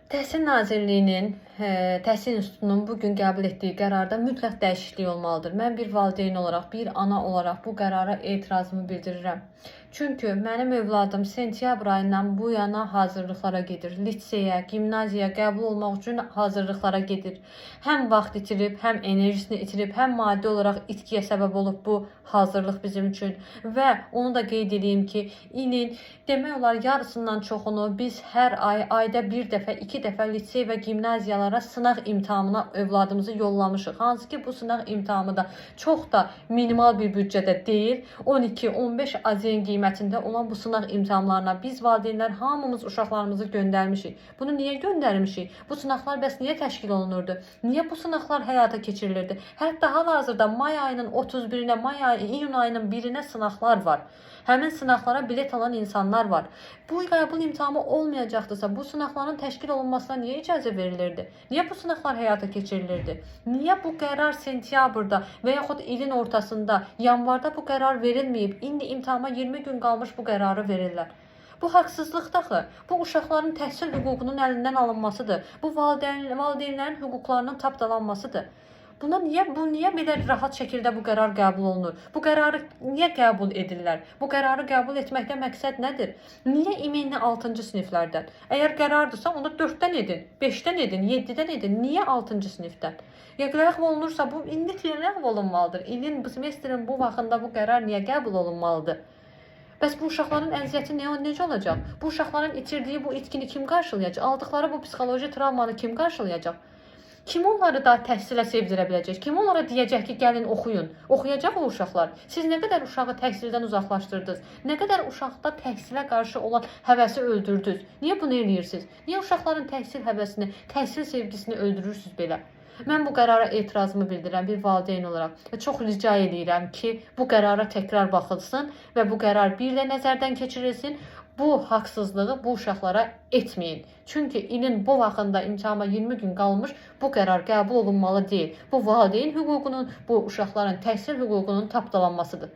Təhsil Nazirliyinin, Təhsil İnstitutunun bugün qəbul etdiyi qərarda mütləq dəyişiklik olmalıdır. Mən bir valideyn olaraq, bir ana olaraq bu qərara etirazımı bildirirəm. Çünki mənim övladım sentyabr ayından bu yana hazırlıqlara gedir. Liseyə, gimnaziyaya qəbul olmaq üçün hazırlıqlara gedir. Həm vaxt itirib, həm enerjisini itirib, həm maddi olaraq itkiyə səbəb olub bu hazırlıq bizim üçün. Və onu da qeyd edeyim ki, ilin demək olar yarısından çoxunu biz hər ay, ayda bir dəfə, iki dəfə lisey və gimnaziyalara sınaq imtahanına övladımızı yollamışıq. Hansı ki, bu sınaq imtahanı da çox da minimal bir büdcədə deyil. 12-15 AZN qiymətində olan bu sınaq imtahanlarına biz valideynlər hamımız uşaqlarımızı göndərmişik. Bunu niyə göndərmişik? Bu sınaqlar bəs niyə təşkil olunurdu? Niyə bu sınaqlar həyata keçirilirdi? Hətta hal-hazırda may ayının 31-nə, iyun ayının 1-nə sınaqlar var. Həmin sınaqlara bilet alan insanlar var. Bu qəbul imtahanı olmayacaqdırsa, bu sınaqların təşkil olunmasına niyə icazə verilirdi? Niyə bu sınaqlar həyata keçirilirdi? Niyə bu qərar sentyabrda və yaxud ilin ortasında, yanvarda bu qərar verilməyib, indi imtahana 20 gün qalmış bu qərarı verirlər? Bu haqsızlıqdır axı. Bu uşaqların təhsil hüququnun əlindən alınmasıdır. Bu valideynlərin hüquqlarının tapdalanmasıdır. Niyə belə rahat şəkildə bu qərar qəbul olunur? Bu qərarı niyə qəbul edirlər? Bu qərarı qəbul etməkdə məqsəd nədir? Niyə iminli 6-cı siniflərdən? Əgər qərardırsa, onda 4-dən edin, 5-dən edin, 7-dən edin. Niyə 6-cı sinifdən? Ya ləğv olunursa, bu indi ləğv olunmalıdır. İlin, bu semestrin bu vaxtında bu qərar niyə qəbul olunmalıdır? Bəs bu uşaqların əziyyəti necə olacaq? Bu uşaqların itirdiyi bu itkini kim qarşılayacaq? Aldıqları bu psixoloji travmanı kim qarşılayacaq? Kim onları da təhsilə sevdirə biləcək? Kim onlara deyəcək ki, gəlin oxuyun? Oxuyacaq o uşaqlar. Siz nə qədər uşağı təhsildən uzaqlaşdırdınız? Nə qədər uşaqda təhsilə qarşı olan həvəsi öldürdünüz? Niyə bunu eləyirsiniz? Niyə uşaqların təhsil həvəsini, təhsil sevgisini öldürürsünüz belə? Mən bu qərara etirazımı bildirirəm bir valideyn olaraq. Çox rica edirəm ki, bu qərara təkrar baxılsın və bu qərar bir də nəzərdən keçirilsin. Bu haqsızlığı bu uşaqlara etməyin. Çünki ilin bu vaxtında imtahana 20 gün qalmış bu qərar qəbul olunmalı deyil. Bu valideyn hüququnun, bu uşaqların təhsil hüququnun tapdalanmasıdır.